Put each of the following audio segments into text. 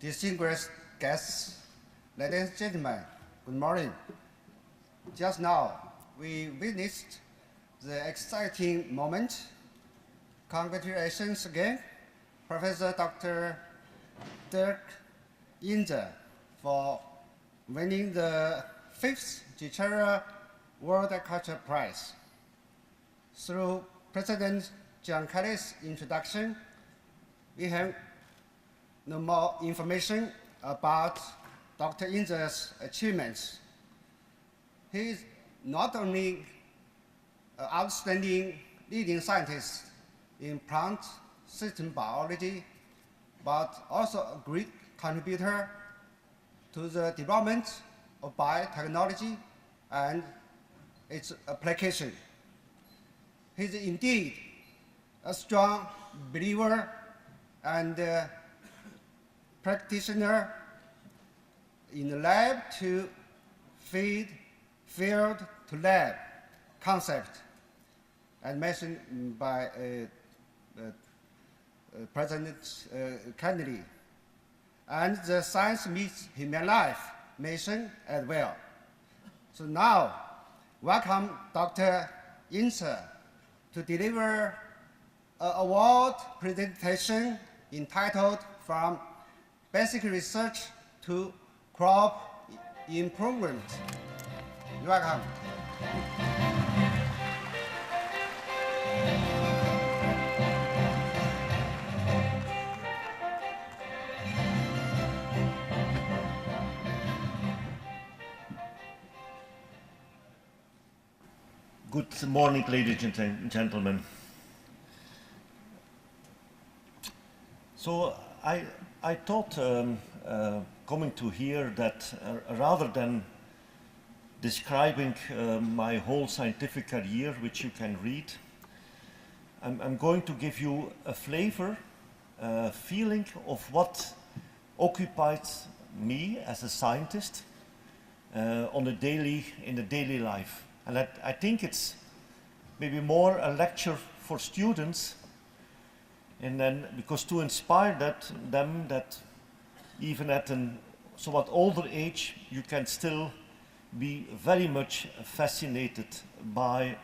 distinguished guests, ladies and gentlemen, good morning. Just now, we witnessed the exciting moment. Congratulations again, Professor Dr. Dirk Inzé, for winning the 5th GCHERA World Agriculture Prize. Through President John Kelly's introduction, we have no more information about Dr. Inzé's achievements. He is not only an outstanding leading scientist in plant system biology, but also a great contributor to the development of biotechnology and its application. He is indeed a strong believer and practitioner in the lab to field to lab concept, and mentioned by President Kennedy. And the science meets human life mission as well. So now, welcome Dr. Inzé to deliver an award presentation entitled From Basic Research to Crop Improvement. You're welcome. Good morning, ladies and gentlemen. So I thought coming to here that rather than describing my whole scientific career, which you can read, I'm going to give you a flavor, a feeling of what occupies me as a scientist in the daily life. And I think it's maybe more a lecture for students, and then because to inspire them that even at a somewhat older age, you can still be very much fascinated by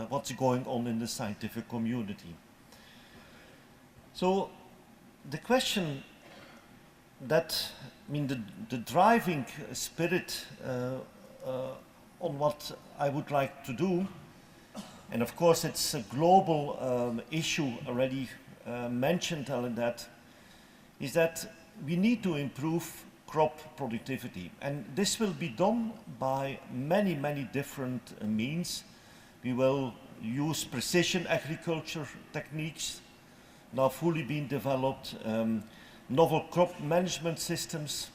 what's going on in the scientific community. So the question that, the driving spirit on what I would like to do, and of course it's a global issue already mentioned, that is that we need to improve crop productivity, and this will be done by many different means. We will use precision agriculture techniques now fully being developed, novel crop management systems.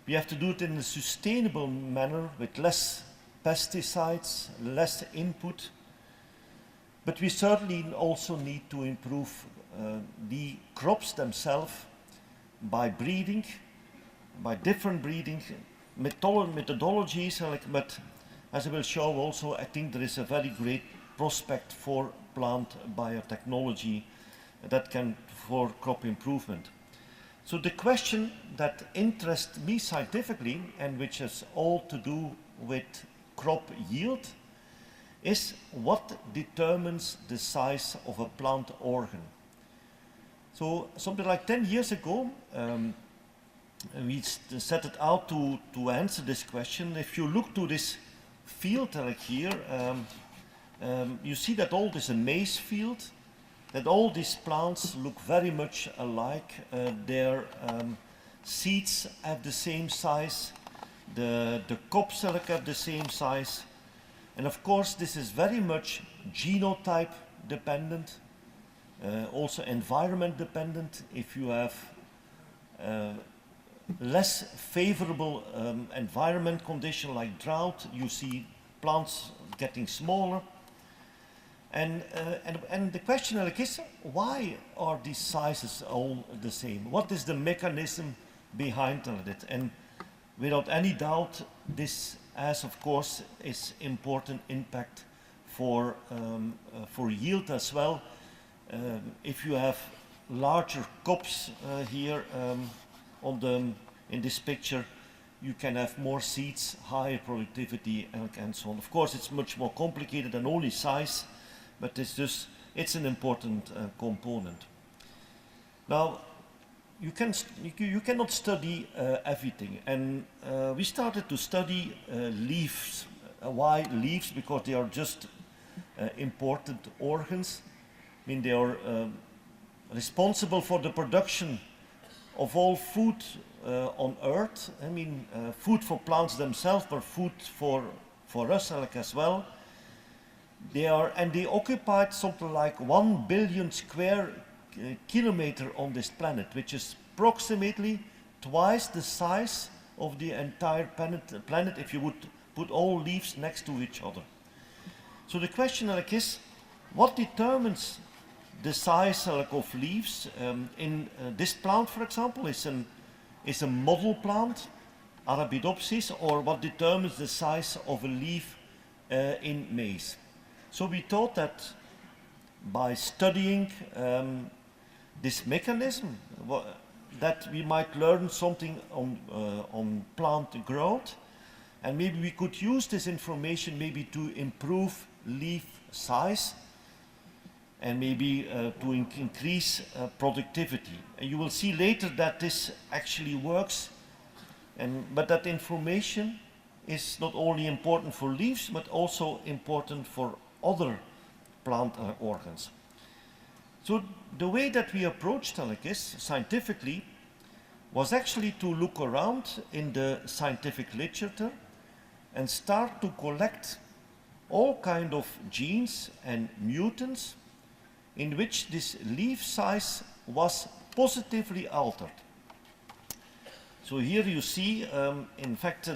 We have to do it in a sustainable manner with less pesticides, less input, but we certainly also need to improve the crops themselves by breeding, by different breeding methodologies, but as I will show also, I think there is a very great prospect for plant biotechnology that can for crop improvement. So the question that interests me scientifically, and which has all to do with crop yield, is what determines the size of a plant organ. So something like 10 years ago, we set it out to answer this question. If you look to this field like here, you see that all this is a maize field, that all these plants look very much alike. Their seeds have the same size, the cobs have the same size, and of course this is very much genotype dependent, also environment dependent. If you have less favorable environment condition like drought, you see plants getting smaller. And the question is, why are these sizes all the same? What is the mechanism behind it? And without any doubt, this has, of course, its important impact for yield as well. If you have larger cobs here, in this picture, you can have more seeds, higher productivity, and so on. Of course, it's much more complicated than only size, but it's an important component. Now, you cannot study everything, and we started to study leaves. Why leaves? Because they are just important organs. I mean, they are responsible for the production of all food on Earth. I mean, food for plants themselves, but food for us as well. They occupied something like 1 billion square kilometer on this planet, which is approximately twice the size of the entire planet if you would put all leaves next to each other. So the question is, what determines the size of leaves? In this plant, for example, is a model plant, Arabidopsis, or what determines the size of a leaf in maize. So we thought that by studying this mechanism, that we might learn something on plant growth, and maybe we could use this information maybe to improve leaf size, and maybe to increase productivity. And you will see later that this actually works, but that information is not only important for leaves, but also important for other plant organs. So the way that we approached Telekis scientifically was actually to look around in the scientific literature and start to collect all kind of genes and mutants in which this leaf size was positively altered. So here you see, in fact,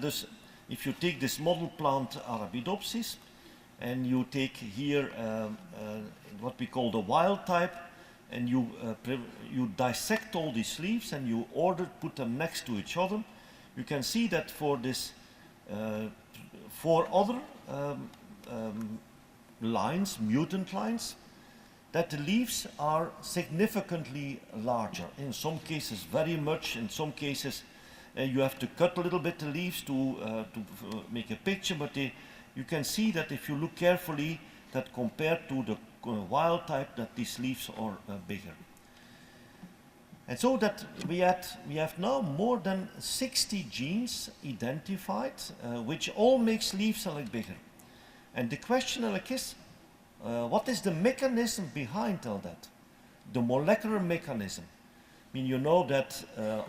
if you take this model plant Arabidopsis, and you take here what we call the wild type, and you dissect all these leaves and you put them next to each other, you can see that for this 4 other lines, mutant lines, that the leaves are significantly larger. In some cases very much, in some cases you have to cut a little bit the leaves to make a picture, but you can see that if you look carefully, that compared to the wild type, that these leaves are bigger. And so that we have now more than 60 genes identified, which all makes leaves bigger. And the question is, what is the mechanism behind all that? The molecular mechanism. I mean, you know that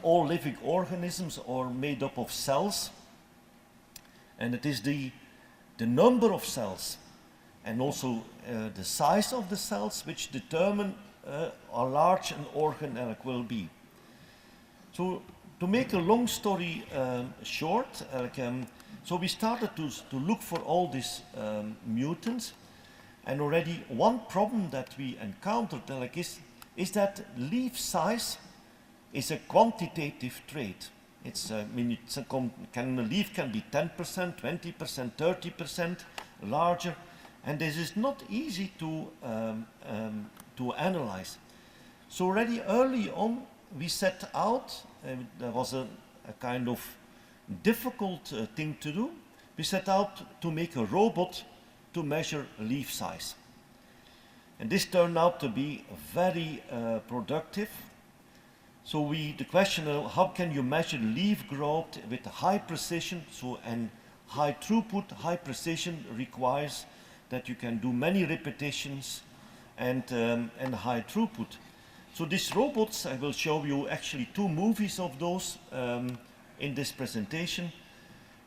all living organisms are made up of cells, and it is the number of cells and also the size of the cells which determine how large an organ will be. So to make a long story short, so we started to look for all these mutants, and already one problem that we encountered is that leaf size is a quantitative trait. A leaf can be 10%, 20%, 30% larger, and this is not easy to analyze. So already early on we set out, there was a kind of difficult thing to do. We set out to make a robot to measure leaf size. And this turned out to be very productive. So the question of how can you measure leaf growth with high precision, and high throughput, high precision requires that you can do many repetitions and high throughput. So these robots, I will show you actually 2 movies of those in this presentation.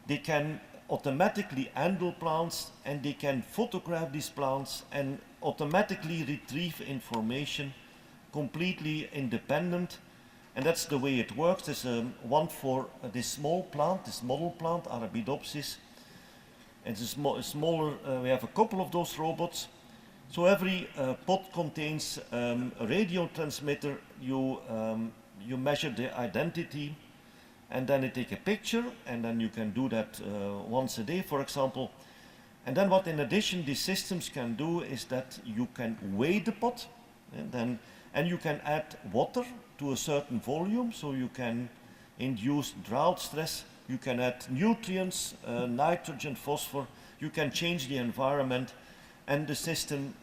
They can automatically handle plants, and they can photograph these plants and automatically retrieve information, completely independent. And that's the way it works. There's one for this small plant, this model plant, Arabidopsis. And it's smaller, we have a couple of those robots. So every pot contains a radio transmitter. You measure the identity, and then you take a picture, and then you can do that once a day, for example. And then what in addition these systems can do is that you can weigh the pot, and you can add water to a certain volume, so you can induce drought stress, you can add nutrients, nitrogen, phosphor, you can change the environment, and the system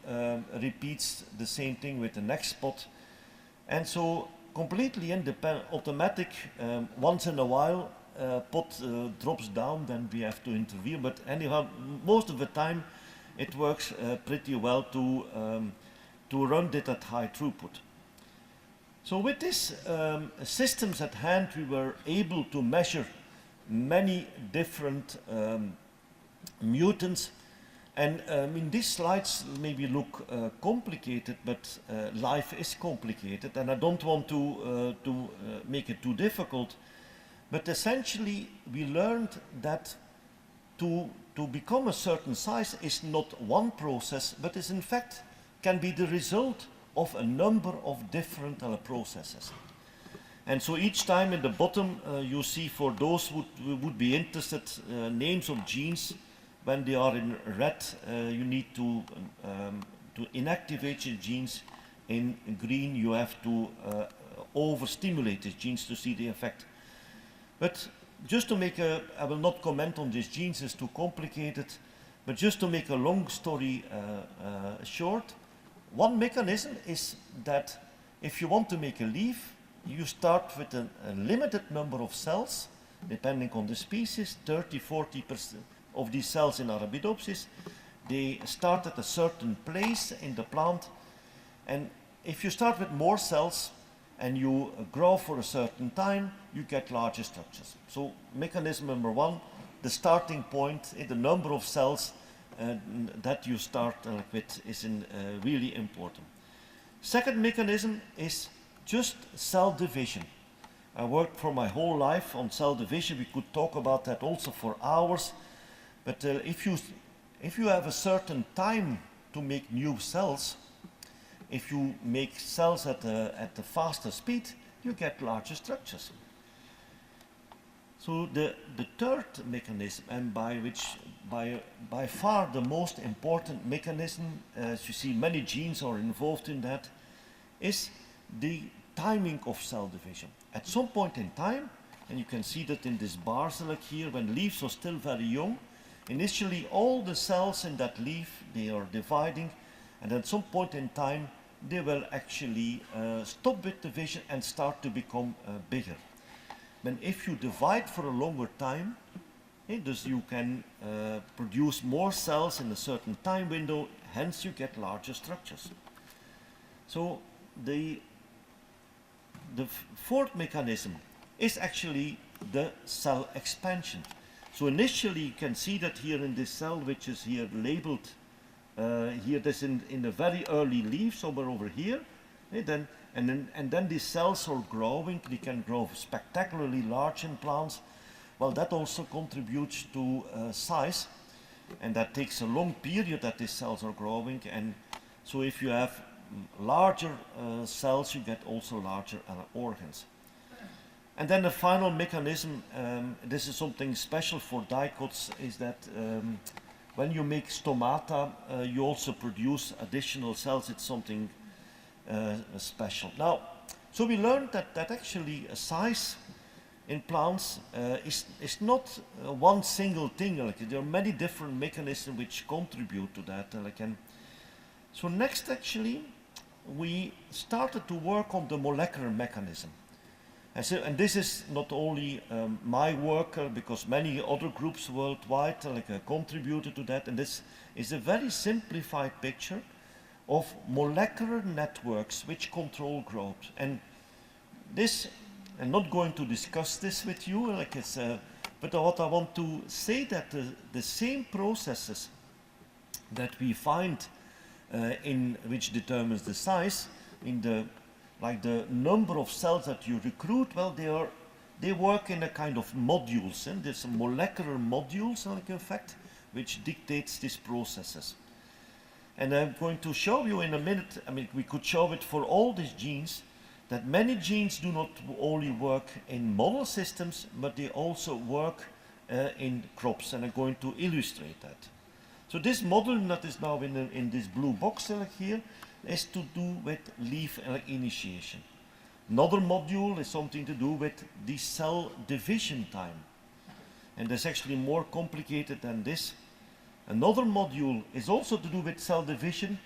repeats the same thing with the next spot. And so completely independent, automatic, once in a while pot drops down, then we have to intervene. But anyhow, most of the time it works pretty well to run it at high throughput. So with these systems at hand, we were able to measure many different mutants. And I mean, these slides maybe look complicated, but life is complicated, and I don't want to make it too difficult. But essentially, we learned that to become a certain size is not one process, but is in fact can be the result of a number of different processes. And so each time in the bottom, you see, for those who would be interested, names of genes. When they are in red, you need to inactivate the genes. In green, you have to overstimulate the genes to see the effect. But just to make I will not comment on these genes, it's too complicated, but just to make a long story short, one mechanism is that if you want to make a leaf, you start with a limited number of cells, depending on the species, 30–40% of these cells in Arabidopsis. They start at a certain place in the plant, and if you start with more cells and you grow for a certain time, you get larger structures. So mechanism number one, the starting point, the number of cells that you start with is really important. Second mechanism is just cell division. I worked for my whole life on cell division. We could talk about that also for hours. But if you have a certain time to make new cells, if you make cells at a faster speed, you get larger structures. So the third mechanism, and by far the most important mechanism, as you see many genes are involved in that, is the timing of cell division. At some point in time, and you can see that in this bars like here, when leaves are still very young, initially all the cells in that leaf, they are dividing, and at some point in time they will actually stop with division and start to become bigger. Then if you divide for a longer time, thus you can produce more cells in a certain time window, hence you get larger structures. So the fourth mechanism is actually the cell expansion. So initially you can see that here in this cell, which is here labeled, here this in the very early leaf, somewhere over here, and then these cells are growing. They can grow spectacularly large in plants. Well, that also contributes to size, and that takes a long period that these cells are growing. And so if you have larger cells, you get also larger organs. And then the final mechanism, this is something special for dicots, is that when you make stomata, you also produce additional cells. It's something special. Now, so we learned that actually a size in plants is not one single thing. Like, there are many different mechanisms which contribute to that. So next, actually, we started to work on the molecular mechanism. And this is not only my work, because many other groups worldwide contributed to that. And this is a very simplified picture of molecular networks which control growth. And this, I'm not going to discuss this with you, but what I want to say that the same processes that we find in which determines the size, in the number of cells that you recruit, well, they work in a kind of modules, and there's molecular modules, in fact, which dictates these processes. And I'm going to show you in a minute, we could show it for all these genes, that many genes do not only work in model systems, but they also work in crops, and I'm going to illustrate that. So this model that is now in this blue box here is to do with leaf initiation. Another module is something to do with the cell division time. And that's actually more complicated than this. Another module is also to do with cell division,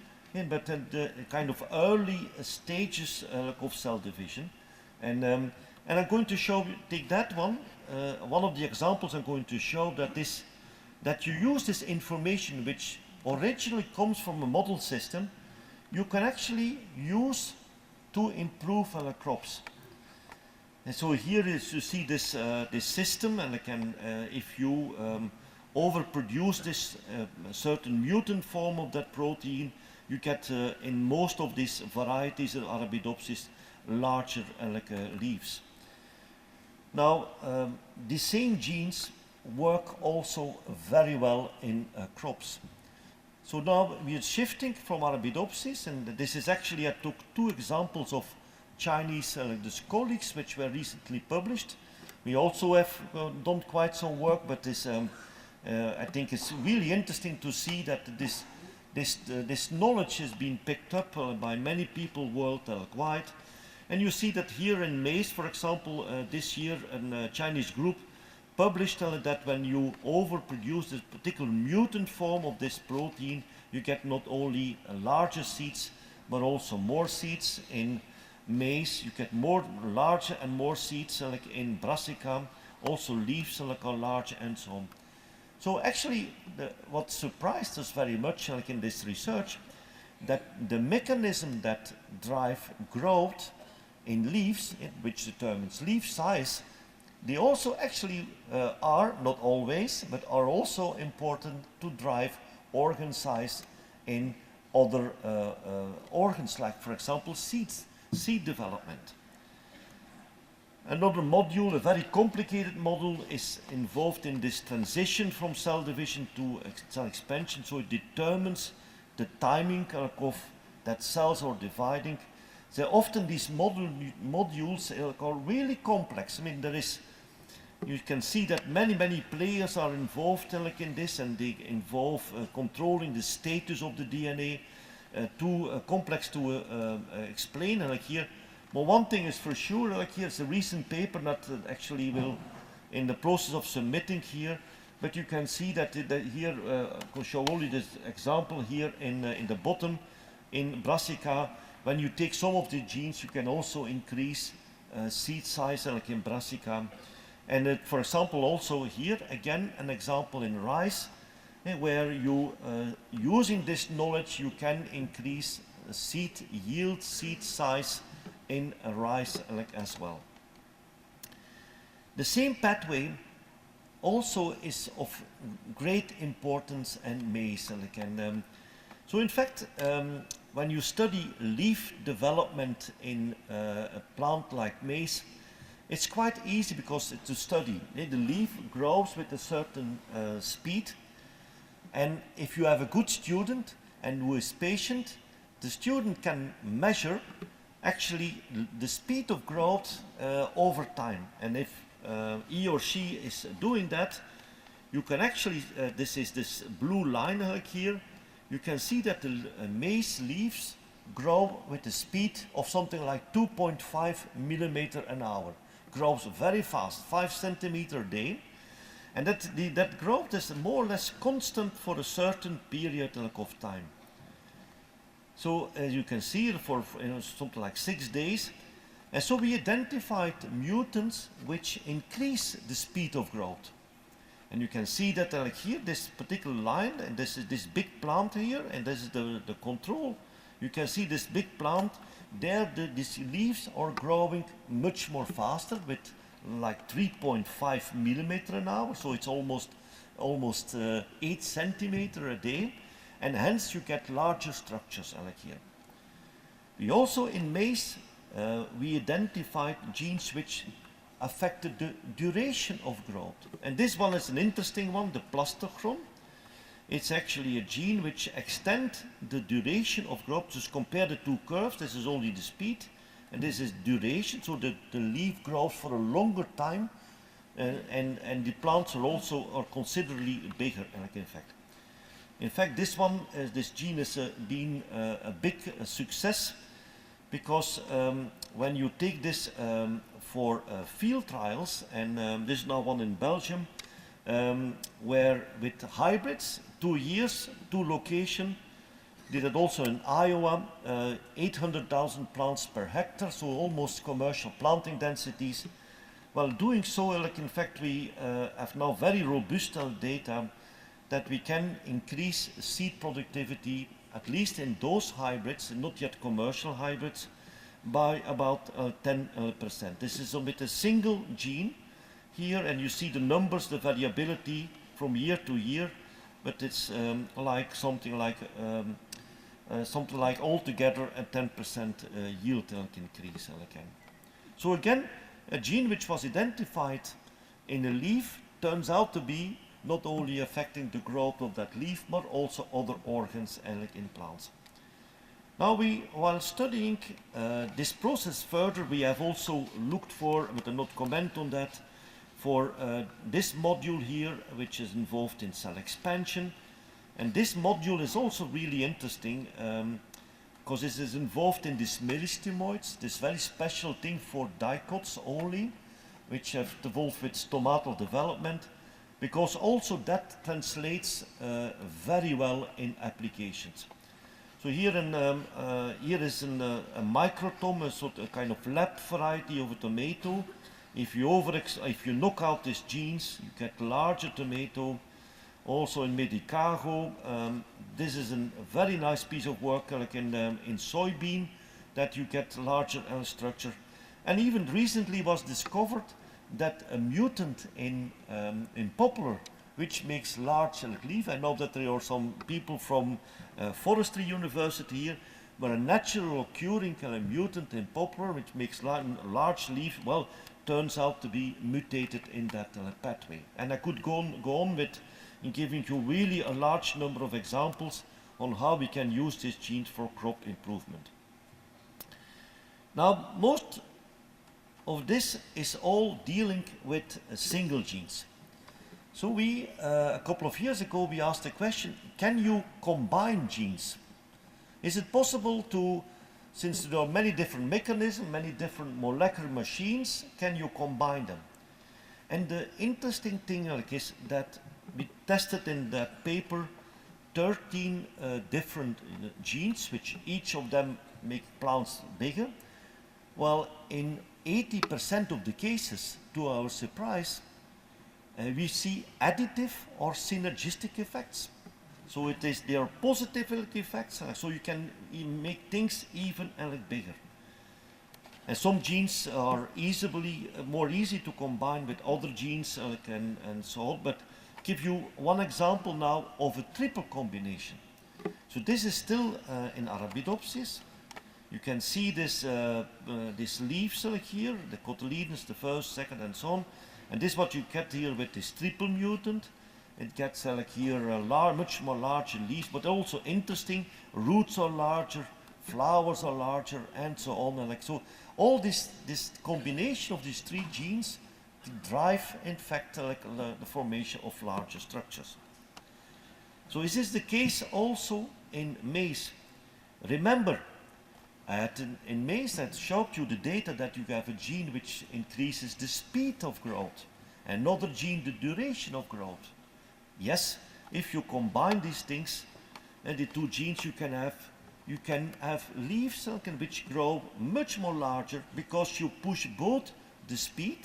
but the kind of early stages of cell division. And I'm going to take that one. One of the examples I'm going to show that you use this information which originally comes from a model system, you can actually use to improve crops. And so here is you see this system, and if you overproduce this certain mutant form of that protein, you get in most of these varieties of Arabidopsis larger leaves. Now, the same genes work also very well in crops. So now we are shifting from Arabidopsis, and this is actually, I took two examples of Chinese colleagues which were recently published. We also have done quite some work, but this, I think it's really interesting to see that this knowledge has been picked up by many people worldwide. And you see that here in maize, for example, this year a Chinese group published that when you overproduce this particular mutant form of this protein, you get not only larger seeds, but also more seeds in maize. You get larger and more seeds like in brassica, also leaves are larger and so on. So actually, what surprised us very much in this research, that the mechanism that drive growth in leaves, which determines leaf size, they also actually are, not always, but are also important to drive organ size in other organs, like for example seed development. Another module, a very complicated module, is involved in this transition from cell division to cell expansion, so it determines the timing of that cells are dividing. So often these modules are really complex. I mean, you can see that many players are involved in this, and they involve controlling the status of the DNA, too complex to explain here. But one thing is for sure, here's a recent paper that actually will, in the process of submitting here, but you can see that here, I'll show only this example here in the bottom, in brassica. When you take some of the genes, you can also increase seed size like in brassica. And for example, also here, again, an example in rice, where you, using this knowledge, you can increase seed yield, seed size in rice as well. The same pathway also is of great importance in maize. So in fact, when you study leaf development in a plant like maize, it's quite easy because to study. The leaf grows with a certain speed, and if you have a good student and who is patient, the student can measure actually the speed of growth over time. And if he or she is doing that, you can actually, this is this blue line here, you can see that the maize leaves grow with the speed of something like 2.5 millimeter an hour. Grows very fast, 5 centimeters a day. And that growth is more or less constant for a certain period of time. So as you can see, for something like 6 days. And so we identified mutants which increase the speed of growth. And you can see that here, this particular line, and this is this big plant here, and this is the control. You can see this big plant, there these leaves are growing much more faster with like 3.5 millimeter an hour, so it's almost 8 centimeter a day, and hence you get larger structures like here. We also in maize, we identified genes which affected the duration of growth. And this one is an interesting one, the plastochron. It's actually a gene which extends the duration of growth. Just compare the two curves. This is only the speed, and this is duration. So the leaf grows for a longer time, and the plants are considerably bigger. In fact, this gene has been a big success, because when you take this for field trials, and this is now one in Belgium, where with hybrids, 2 years, 2 locations, did it also in Iowa, 800,000 plants per hectare, so almost commercial planting densities. While doing so, like in fact, we have now very robust data that we can increase seed productivity, at least in those hybrids, not yet commercial hybrids, by about 10%. This is with a single gene here, and you see the numbers, the variability from year to year, but it's like something like altogether a 10% yield increase again. So again, a gene which was identified in a leaf turns out to be not only affecting the growth of that leaf, but also other organs in plants. Now while studying this process further, we have also looked for, but I'll not comment on that, for this module here, which is involved in cell expansion. And this module is also really interesting because this is involved in these meristemoids, this very special thing for dicots only, which have evolved with stomatal development, because also that translates very well in applications. So here is a microtome, a sort of kind of lab variety of a tomato. If you knock out these genes, you get larger tomato. Also in Medicago, this is a very nice piece of work, like in soybean, that you get larger structure. And even recently was discovered that a mutant in poplar, which makes large leaf. I know that there are some people from Forestry University here, where a natural occurring mutant in poplar, which makes large leaf, well, turns out to be mutated in that pathway. And I could go on with giving you really a large number of examples on how we can use these genes for crop improvement. Now, most of this is all dealing with single genes. So we, a couple of years ago, we asked the question, can you combine genes? Is it possible to, since there are many different mechanisms, many different molecular machines, can you combine them? And the interesting thing is that we tested in that paper 13 different genes, which each of them make plants bigger. Well, in 80% of the cases, to our surprise, we see additive or synergistic effects. So they are positive effects, so you can make things even bigger. And some genes are more easy to combine with other genes and so on, but give you one example now of a triple combination. So this is still in Arabidopsis. You can see this leaves here, the cotyledons, the first, second, and so on. And this is what you get here with this triple mutant. It gets here a much more larger leaves, but also interesting, roots are larger, flowers are larger, and so on. And so all this combination of these 3 genes drive, in fact, the formation of larger structures. So is this the case also in maize? Remember, in maize I showed you the data that you have a gene which increases the speed of growth, another gene the duration of growth. Yes, if you combine these things, the 2 genes you can have leaves which grow much more larger because you push both the speed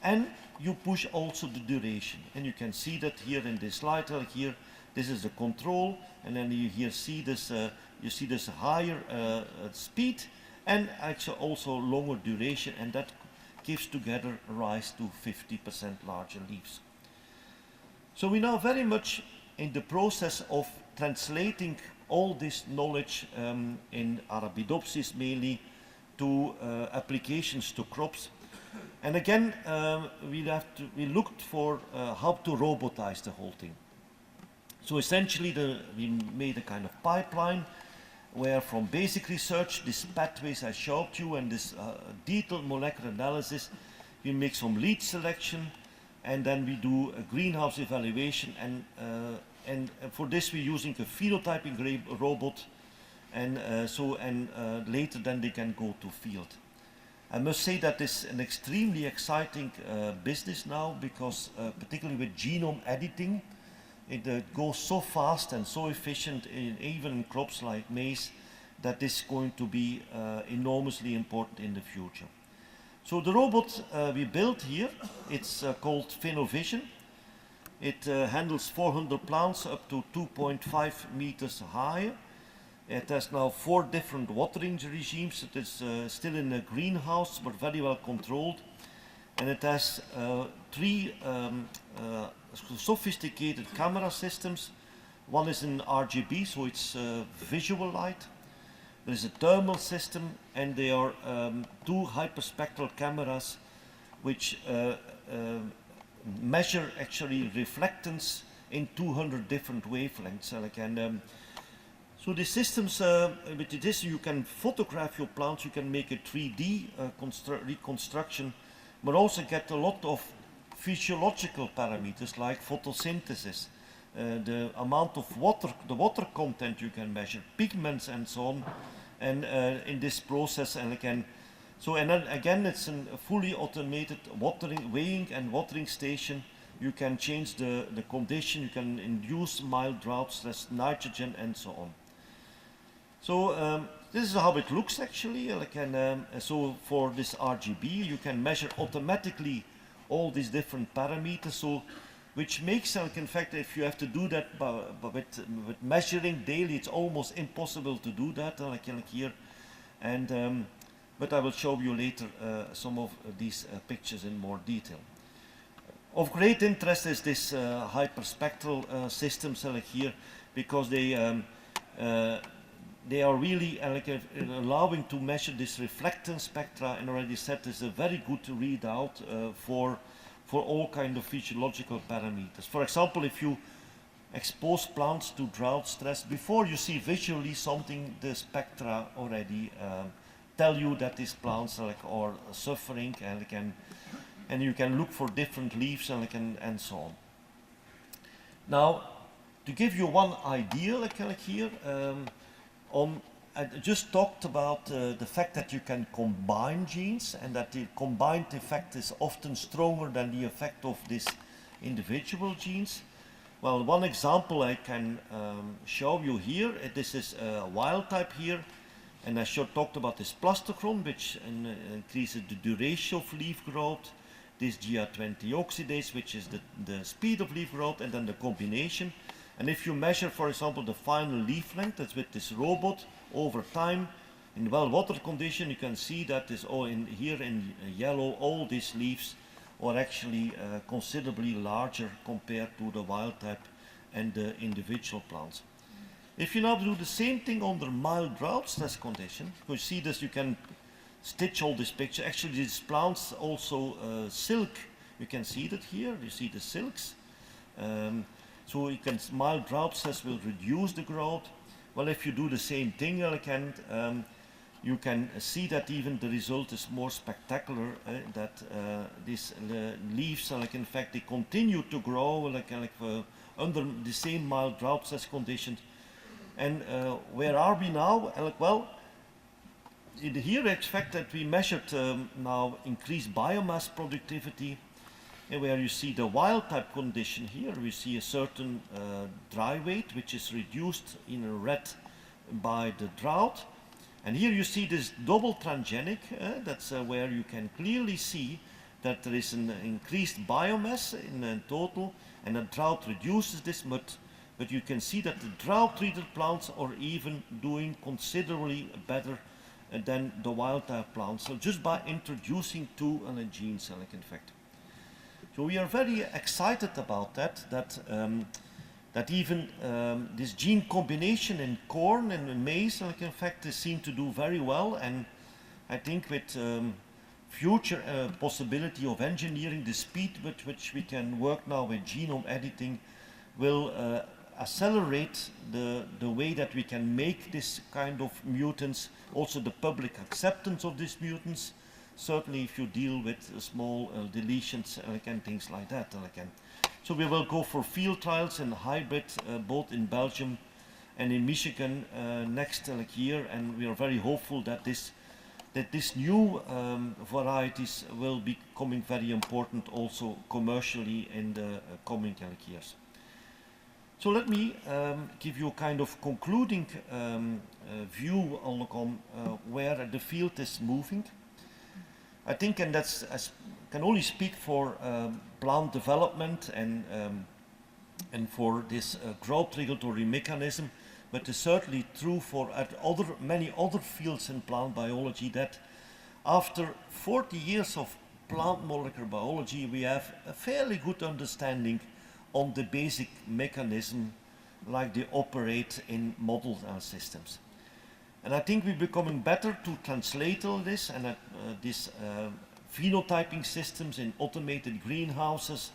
and you push also the duration. And you can see that here in this slide here, this is the control, and then you here see this, you see this higher speed and actually also longer duration, and that gives together rise to 50% larger leaves. So we're now very much in the process of translating all this knowledge in Arabidopsis mainly to applications to crops. And again, we looked for how to robotize the whole thing. So essentially we made a kind of pipeline where from basic research, these pathways I showed you and this detailed molecular analysis, we make some lead selection, and then we do a greenhouse evaluation, and for this we're using a phenotyping robot, and later then they can go to field. I must say that it's an extremely exciting business now because particularly with genome editing, it goes so fast and so efficient even in crops like maize that is going to be enormously important in the future. So the robot we built here, it's called PhenoVision. It handles 400 plants up to 2.5 meters high. It has now 4 different watering regimes. It is still in a greenhouse, but very well controlled. And it has 3 sophisticated camera systems. One is in RGB, so it's visual light. There is a thermal system, and there are 2 hyperspectral cameras which measure actually reflectance in 200 different wavelengths. So the systems, with this you can photograph your plants, you can make a 3D reconstruction, but also get a lot of physiological parameters like photosynthesis, the amount of water, the water content you can measure, pigments and so on, and in this process, and then again it's a fully automated weighing and watering station. You can change the condition, you can induce mild droughts, less nitrogen, and so on. So this is how it looks actually. So for this RGB, you can measure automatically all these different parameters. So which makes, in fact, if you have to do that with measuring daily, it's almost impossible to do that. Here, and but I will show you later some of these pictures in more detail. Of great interest is this hyperspectral systems here, because they are really allowing to measure this reflectance spectra, and already said is a very good readout for all kind of physiological parameters. For example, if you expose plants to drought stress, before you see visually something, the spectra already tell you that these plants are suffering, and you can look for different leaves and so on. Now, to give you one idea here, I just talked about the fact that you can combine genes, and that the combined effect is often stronger than the effect of these individual genes. Well, one example I can show you here, this is a wild type here, and I talked about this plastochron, which increases the duration of leaf growth, this GA20 oxidase, which is the speed of leaf growth, and then the combination. And if you measure, for example, the final leaf length, that's with this robot, over time, in well-watered condition, you can see that is all here in yellow, all these leaves are actually considerably larger compared to the wild type and the individual plants. If you now do the same thing under mild drought stress condition, you see this, you can stitch all this picture. Actually, these plants also silk. You can see that here. You see the silks. So you can, mild drought stress will reduce the growth. Well, if you do the same thing, you can see that even the result is more spectacular. That these leaves, in fact, they continue to grow under the same mild drought stress conditions. And where are we now? Well, here it's fact that we measured now increased biomass productivity. And where you see the wild type condition here, we see a certain dry weight, which is reduced in red by the drought. And here you see this double transgenic, that's where you can clearly see that there is an increased biomass in total, and the drought reduces this, but you can see that the drought-treated plants are even doing considerably better than the wild type plants, so just by introducing 2 genes, in fact. So we are very excited about that even this gene combination in corn and in maize, in fact, is seen to do very well. And I think with future possibility of engineering, the speed with which we can work now with genome editing will accelerate the way that we can make this kind of mutants, also the public acceptance of these mutants. Certainly if you deal with small deletions and things like that. So we will go for field trials in hybrid, both in Belgium and in Michigan next year, and we are very hopeful that that this new varieties will be becoming very important also commercially in the coming years. So let me give you a kind of concluding view on where the field is moving. I think, and that's can only speak for plant development and for this growth regulatory mechanism, but it's certainly true for many other fields in plant biology, that after 40 years of plant molecular biology, we have a fairly good understanding on the basic mechanism like they operate in model systems. And I think we're becoming better to translate all this, and these phenotyping systems in automated greenhouses,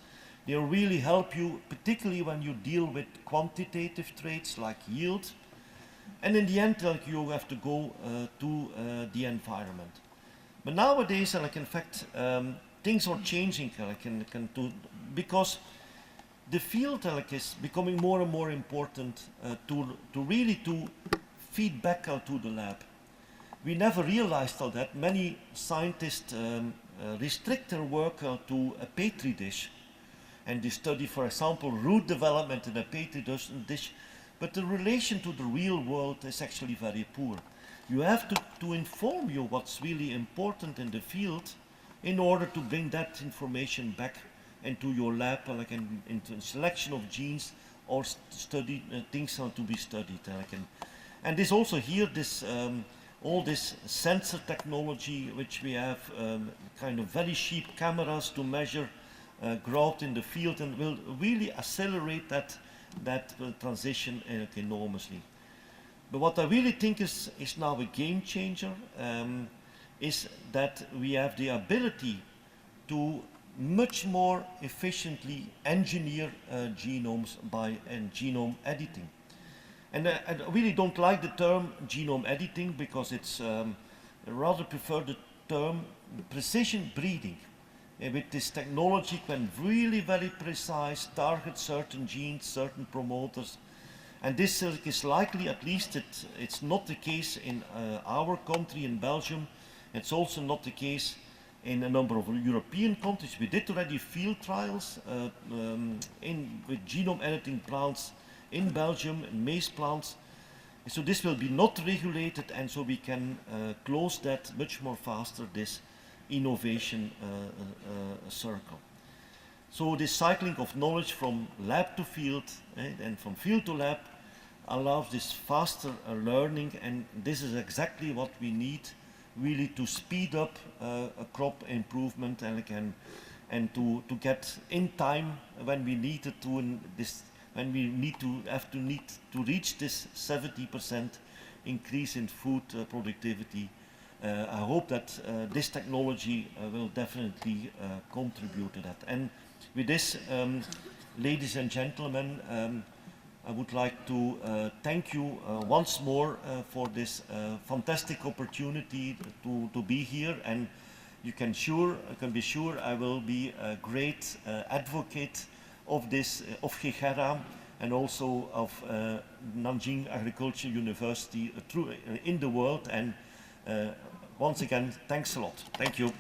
they really help you, particularly when you deal with quantitative traits like yield. And in the end, like, you have to go to the environment. But nowadays, like, in fact, things are changing, because the field is becoming more and more important to really feed back out to the lab. We never realized that many scientists restrict their work to a petri dish, and they study, for example, root development in a petri dish, but the relation to the real world is actually very poor. You have to inform you what's really important in the field in order to bring that information back into your lab, like into selection of genes or study things to be studied. And this also here, this all this sensor technology which we have, kind of very cheap cameras to measure growth in the field, and will really accelerate that transition enormously. But what I really think is now a game changer is that we have the ability to much more efficiently engineer genomes by genome editing. And I really don't like the term genome editing, because it's I rather prefer the term precision breeding. With this technology can really very precise target certain genes, certain promoters. And this is likely, at least it's not the case in our country, in Belgium. It's also not the case in a number of European countries. We did already field trials with genome editing plants in Belgium, in maize plants. So this will be not regulated, and so we can close that much more faster, this innovation circle. So this cycling of knowledge from lab to field and from field to lab allows this faster learning, and this is exactly what we need really to speed up a crop improvement, and to get in time when we need it when we need to reach this 70% increase in food productivity. I hope that this technology will definitely contribute to that. And with this, ladies and gentlemen, I would like to thank you once more for this fantastic opportunity to be here, and you can be sure I will be a great advocate of this, of GCHERA, and also of Nanjing Agricultural University in the world. And once again, thanks a lot. Thank you.